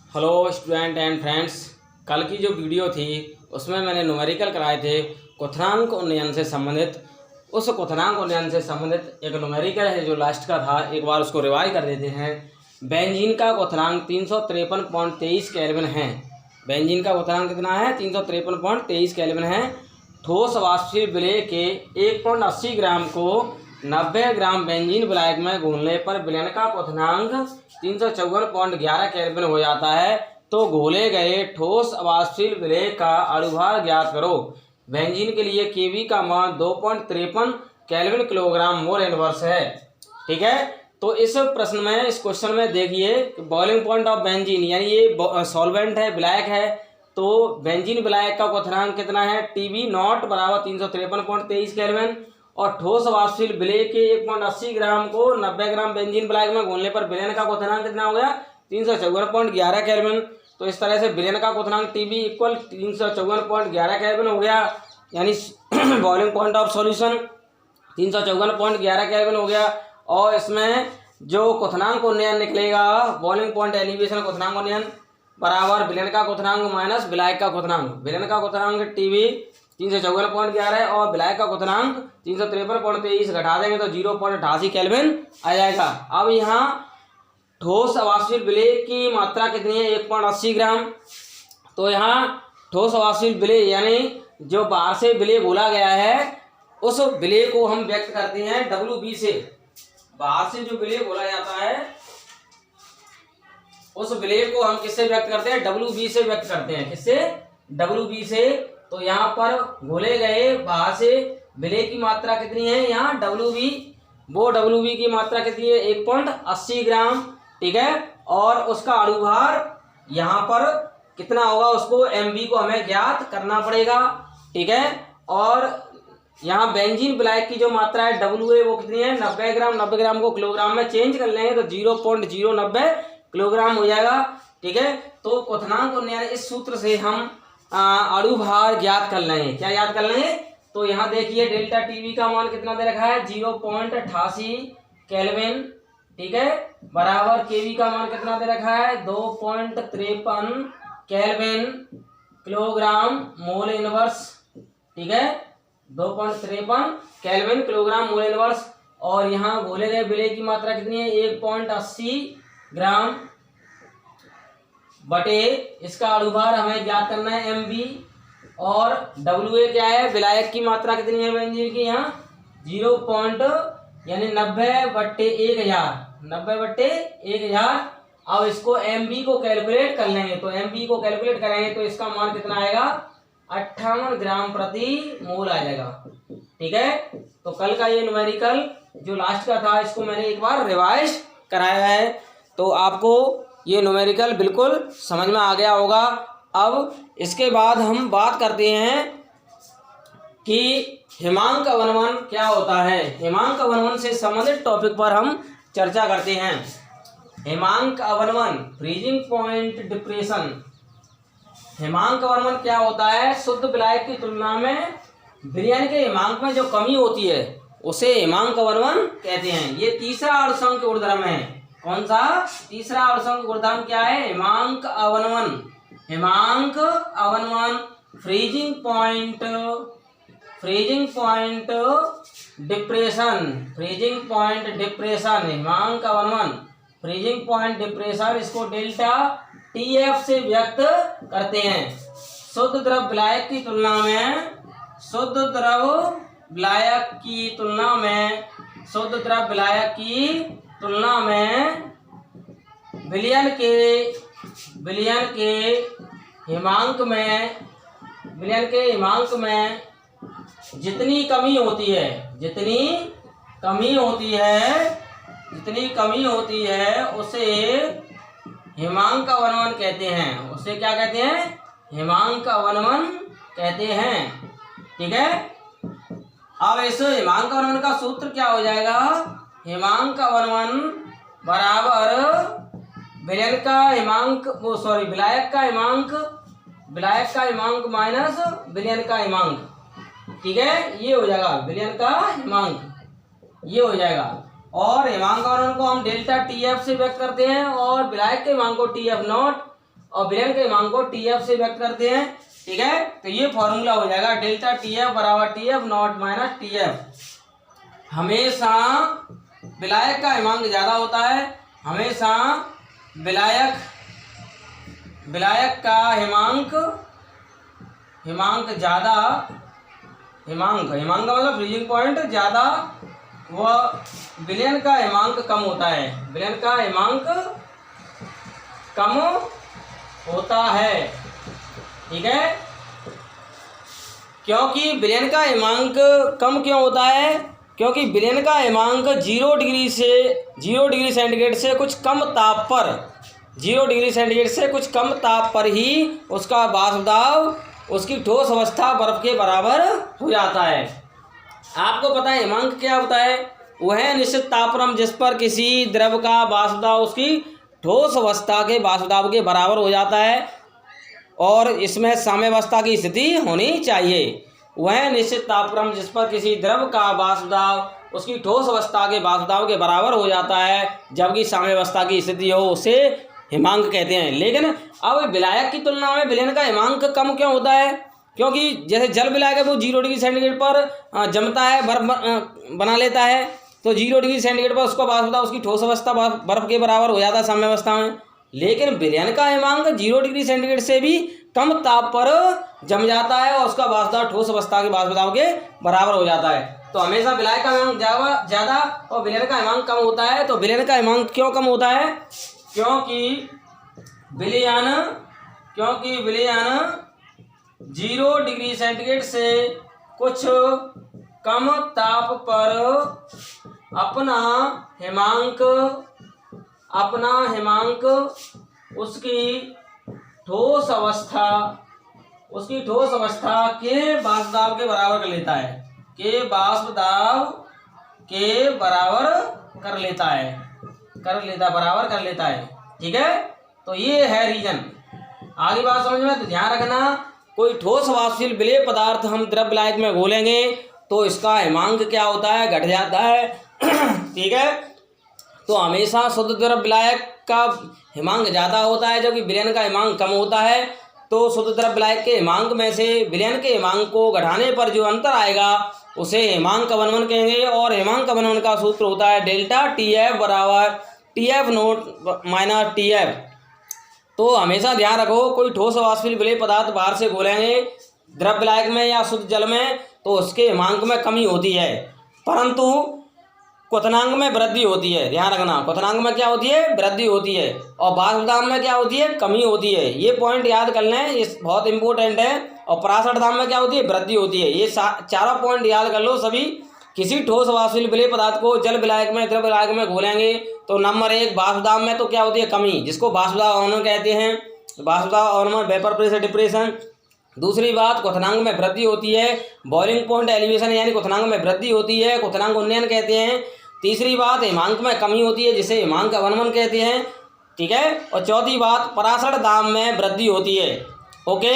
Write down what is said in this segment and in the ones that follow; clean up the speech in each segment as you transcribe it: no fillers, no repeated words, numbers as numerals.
Hello student and friends. कल की जो वीडियो थी उसमें मैंने न्यूमेरिकल कराए थे क्वथनांक उन्नयन से संबंधित। उस क्वथनांक उन्नयन से संबंधित एक न्यूमेरिकल है जो लास्ट का था, एक बार उसको रिवाइज कर देते हैं। बेंजीन का क्वथनांक 353.23 केल्विन है। बेंजीन का क्वथनांक कितना है? 353.23 केल्विन है। ठोस वाष्पशील विलेय के 1.80 ग्राम को 90 ग्राम बेंजीन विलायक में घोलने पर विलयन का क्वथनांक 354.11 केल्विन हो जाता है। तो घोले गए ठोस वाष्पशील विलेय का अणुभार ज्ञात करो। बेंजीन के लिए केवी का मान 2.53 केल्विन किलोग्राम मोल इनवर्स है। ठीक है, तो इस प्रश्न में, इस क्वेश्चन में देखिए बॉइलिंग पॉइंट ऑफ बेंजीन, यानी ये सॉल्वेंट है, विलायक है। तो बेंजीन विलायक का क्वथनांक कितना है? टीबी नॉट बराबर 353.23 केल्विन। और ठोस वाष्पशील विलेय के 1.80 ग्राम को 90 ग्राम बेंजीन विलायक में घोलने पर विलयन का क्वथनांक कितना हो गया? 354.11 केल्विन। तो इस तरह से विलयन का क्वथनांक टीबी इक्वल 354.11 केल्विन हो गया, यानी boiling point of solution 354.11 kelvin हो गया। और इसमें जो क्वथनांक उन्नयन निकलेगा, बॉइलिंग पॉइंट एलिवेशन क्वथनांक उन्नयन बराबर विलयन का क्वथनांक माइनस विलायक का क्वथनांक। विलयन का क्वथनांक टीबी 354.11 और विलायक का क्वथनांक 353.23 घटा देंगे तो 0.88 केल्विन आ जाएगा। अब यहाँ ठोस वाष्पशील विलेय की मात्रा कितनी है? 1.80 ग्राम। तो यहाँ ठोस वाष्पशील विलेय यानी जो बाहर से विलेय बोला गया है उस विलेय को हम व्यक्त करते हैं WB से। बाहर से जो विलेय बोला जाता है उस विलेय को हम किससे व्यक्त करते हैं? WB से व्यक्त करते हैं। किससे? WB से। तो यहाँ पर घोले गए बाहर से विलेय की मात्रा कितनी है? यहाँ WB, वो WB की मात्रा कितनी है? 1.80 ग्राम। ठीक है, और उसका अणुभार यहाँ पर कितना होगा उसको MB को हमें ज्ञात करना पड़ेगा। ठीक है, और यहाँ बेंजीन विलायक की जो मात्रा है WA वो कितनी है? 90 ग्राम। 90 ग्राम को किलोग्राम में चेंज कर लेंगे तो 0.090 किलोग्राम हो जाएगा। ठीक है, तो क्वथनांक उन्नयन इस सूत्र से हम अणुभार ज्ञात कर लेंगे। क्या याद कर लेंगे? तो यहाँ देखिए डेल्टा टीवी का मान कितना दे रखा है? 0.88 केल्विन। ठीक है, बराबर केवी का मान कितना दे रखा है? 2.53 केल्विन किलोग्राम मोल इनवर्स। ठीक है, 2.53 केल्विन किलोग्राम मोल इनवर्स। और यहाँ घोले गए विलेय की मात्रा कितनी है? 1.80 ग्राम बटे इसका अणुभार हमें ज्ञात करना है MB। और WA क्या है? विलायक की मात्रा कितनी है बेंजीन की? यहाँ 0. यानी 90/1000। 90/1000। अब इसको MB को कैलकुलेट कर लेंगे तो MB को कैलकुलेट करेंगे तो इसका मान कितना आएगा? 58 ग्राम प्रति मोल आ जाएगा। ठीक है, तो कल का ये न्यूमेरिकल जो लास्ट का था इसको मैंने एक बार रिवाइज कराया है, तो आपको ये न्यूमेरिकल बिल्कुल समझ में आ गया होगा। अब इसके बाद हम बात करते हैं कि हिमांक अवनमन क्या होता है। हिमांक अवनमन से संबंधित टॉपिक पर हम चर्चा करते हैं। हिमांक अवनमन, फ्रीजिंग पॉइंट डिप्रेशन। हिमांक अवनमन क्या होता है? शुद्ध विलायक की तुलना में विलयन के हिमांक में जो कमी होती है उसे हिमांक अवनमन कहते हैं। ये तीसरा अनुसंग ऊर्ध्वक्रम है। कौन सा? तीसरा अनुसंग ऊर्ध्वक्रम क्या है? हिमांक अवनमन। हिमांक अवनमन, freezing point depression. Freezing point depression, हिमांक अवनमन, फ्रीजिंग पॉइंट डिप्रेशन, इसको डेल्टा TF से व्यक्त करते हैं। शुद्ध द्रव विलायक की तुलना में, शुद्ध द्रव विलायक की तुलना में, शुद्ध द्रव विलायक की तुलना में विलयन के हिमांक में जितनी कमी होती है उसे हिमांक अवनमन कहते हैं। उसे क्या कहते हैं? हिमांक अवनमन कहते हैं। ठीक है, अब इस हिमांक अवनमन का सूत्र क्या हो जाएगा? हिमांक अवनमन बराबर विलयन का हिमांक, विलायक का हिमांक माइनस विलयन का हिमांक। ठीक है, ये हो जाएगा विलयन का हिमांक, ये हो जाएगा। और हिमांक अवनमन को हम डेल्टा TF से व्यक्त करते हैं और विलायक के हिमांक को TF नॉट और विलयन के हिमांक को TF से व्यक्त करते हैं। ठीक है, तो ये फॉर्मूला हो जाएगा डेल्टा TF बराबर TF नॉट माइनस TF। हमेशा विलायक का हिमांक ज्यादा होता है, हमेशा विलायक का हिमांक ज्यादा, हिमांक का मतलब फ्रीजिंग पॉइंट ज्यादा, वह विलयन का हिमांक कम होता है, विलयन का हिमांक कम होता है। ठीक है, क्योंकि विलयन का हिमांक कम क्यों होता है? क्योंकि विलयन का हिमांक 0 डिग्री सेंटीग्रेड से कुछ कम ताप पर, 0 डिग्री सेंटीग्रेड से कुछ कम ताप पर ही उसका वाष्प दाब उसकी ठोस अवस्था बर्फ के बराबर हो जाता है। आपको पता है हिमांक क्या होता है? वह निश्चित तापक्रम जिस पर किसी द्रव का वाष्प दाब उसकी ठोस अवस्था के वाष्प दाब के बराबर हो जाता है और इसमें साम्यावस्था की स्थिति होनी चाहिए। वह निश्चित तापक्रम जिस पर किसी द्रव का वाष्प दाब उसकी ठोस अवस्था के वाष्प दाब के बराबर हो जाता है जबकि साम्यावस्था की स्थिति हो, उसे हिमांक कहते हैं। लेकिन अब विलायक की तुलना में विलयन का हिमांक कम क्यों होता है? क्योंकि जैसे जल विलायक है वो 0 डिग्री सेंटीग्रेड पर जमता है, बर्फ बना लेता है, तो 0 डिग्री सेंटीग्रेड पर उसका वाष्प दाब उसकी ठोस अवस्था बर्फ के बराबर हो जाता है साम्यावस्था में। लेकिन विलयन का हिमांक 0 डिग्री सेंटीग्रेड से भी कम ताप पर जम जाता है और उसका वाष्प दाब ठोस अवस्था के वाष्प दाब के बराबर हो जाता है। तो हमेशा विलायक का हिमांक ज्यादा और विलयन का हिमांक कम होता है। तो विलयन का हिमांक क्यों कम होता है? क्योंकि विलयन 0 डिग्री सेंटीग्रेड से कुछ कम ताप पर अपना हिमांक उसकी ठोस अवस्था के वाष्प दाब के बराबर कर लेता है, बराबर कर लेता है। ठीक है, तो ये है रीजन। आगे बात समझ में तो ध्यान रखना, कोई ठोस वाष्पशील विलेय पदार्थ हम द्रव विलायक में घोलेंगे तो इसका हिमांक क्या होता है? घट जाता है। ठीक है, तो हमेशा शुद्ध द्रव विलायक का हिमांक ज़्यादा होता है जबकि विलयन का हिमांक कम होता है। तो शुद्ध द्रव विलायक के हिमांक में से विलयन के हिमांक को घटाने पर जो अंतर आएगा उसे हिमांक अवनमन कहेंगे और हिमांक अवनमन का सूत्र होता है डेल्टा TF बराबर TF नोट माइनस TF। तो हमेशा ध्यान रखो, कोई ठोस वाष्पशील विलेय पदार्थ बाहर से घोलेंगे द्रव विलायक में या शुद्ध जल में तो उसके हिमांक में कमी होती है परंतु क्वथनांक में वृद्धि होती है। ध्यान रखना, क्वथनांक में क्या होती है? वृद्धि होती है। और वाष्प दाब में क्या होती है? कमी होती है। ये पॉइंट याद कर लें, ये बहुत इंपॉर्टेंट है। और पराशर दाब में क्या होती है? वृद्धि होती है। ये चारों पॉइंट याद कर लो सभी। किसी ठोस वाष्पशील विलेय पदार्थ को जल विलायक में द्रव विलायक में घोलेंगे तो नंबर 1 वाष्प दाब में तो क्या होती है? कमी, जिसको वाष्प दाब अवनमन कहते हैं। वाष्प दाब अवनमन, वेपर प्रेशर डिप्रेशन। दूसरी बात, क्वथनांक में वृद्धि होती है, बॉइलिंग पॉइंट एलिवेशन यानी क्वथनांक में वृद्धि होती है, क्वथनांक उन्नयन कहते हैं। तीसरी बात, हिमांक में कमी होती है जिसे हिमांक अवनमन कहते हैं। ठीक है, और चौथी बात, पराशर दाब में वृद्धि होती है। ओके,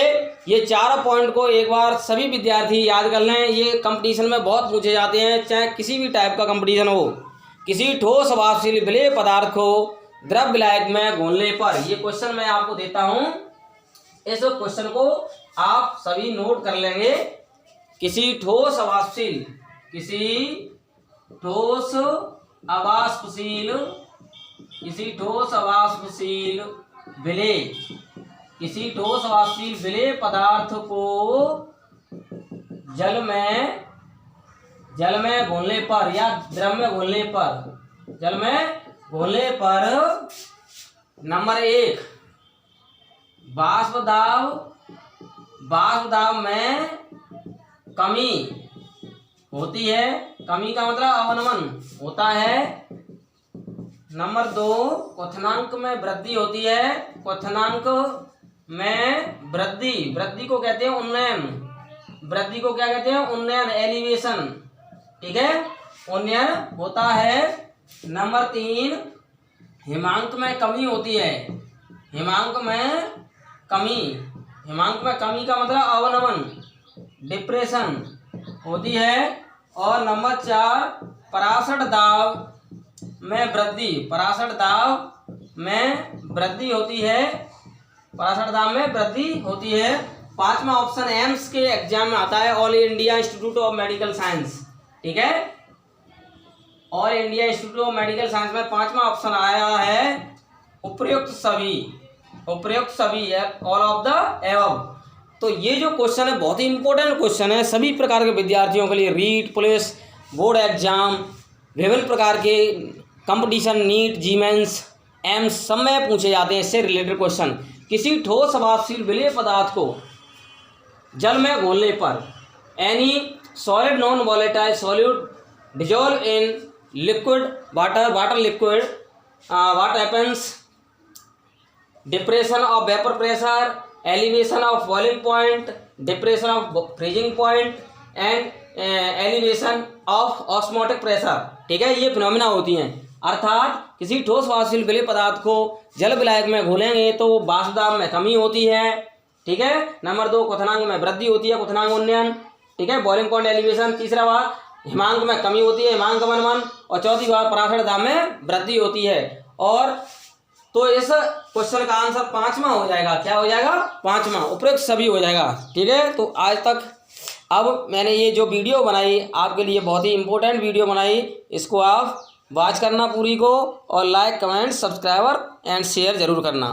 ये चारों पॉइंट को एक बार सभी विद्यार्थी याद कर लें। ये कंपटीशन में बहुत पूछे जाते हैं, चाहे किसी भी टाइप का कंपटीशन हो। किसी ठोस वाष्पशील विलेय पदार्थ को द्रव विलायक में घोलने पर, ये क्वेश्चन मैं आपको देता हूं, इस क्वेश्चन को आप सभी नोट कर लेंगे। किसी ठोस अवाष्पशील विलेय पदार्थ को जल में घोलने पर या द्रव में घोलने पर नंबर 1 वाष्प दाब में कमी होती है। कमी का मतलब अवनमन होता है। नंबर 2 क्वथनांक में वृद्धि होती है। क्वथनांक में वृद्धि को कहते हैं उन्नयन। वृद्धि को क्या कहते हैं? उन्नयन, एलिवेशन। ठीक है, उन्नयन होता है। नंबर 3 हिमांक में कमी होती है। हिमांक में कमी का मतलब अवनमन, डिप्रेशन होती है। और नंबर 4 पराशर दाब में वृद्धि होती है। पराशर दाब में वृद्धि होती है। 5वां ऑप्शन एम्स के एग्जाम में आता है, all India institute of medical science. ठीक है, all India institute of medical science में 5वां ऑप्शन आया है उपयुक्त सभी, उपयुक्त सभी है, ऑल ऑफ द एबव। तो ये जो क्वेश्चन है बहुत ही इंपॉर्टेंट क्वेश्चन है सभी प्रकार के विद्यार्थियों के लिए, रीट, पुलिस, बोर्ड एग्जाम, विभिन्न प्रकार के कंपटीशन, नीट, जीमेंस, एम्स सब में पूछे जाते हैं इससे रिलेटेड क्वेश्चन। किसी ठोस अवापशील विलेय पदार्थ को जल में घोलने पर any solid non volatile solute dissolve in liquid water liquid, what happens? Depression of vapour pressure, elevation of boiling point, depression of freezing point and elevation of osmotic pressure. ठीक है, ये फिनोमिना होती हैं। अर्थात किसी ठोस वाष्पशील विलेय पदार्थ को जल विलायक में घोलेंगे तो वाष्प दाब में कमी होती है। ठीक है, नंबर 2 क्वथनांक में वृद्धि होती है, क्वथनांक उन्नयन। ठीक है, बॉइलिंग पॉइंट एलिवेशन। तीसरा बात हिमांक में कमी होती है, हिमांक मनमन। और चौथी बात पराशर दाब में वृद्धि होती है। और तो इस क्वेश्चन का आंसर 5वां हो जाएगा। क्या हो जाएगा? 5वां, उपयुक्त सभी हो जाएगा। ठीक है, तो आज तक अब मैंने ये जो वीडियो बनाई आपके लिए बहुत ही इंपॉर्टेंट वीडियो बनाई, इसको आप वॉच करना पूरी को, और like, comment, subscriber and share जरूर करना।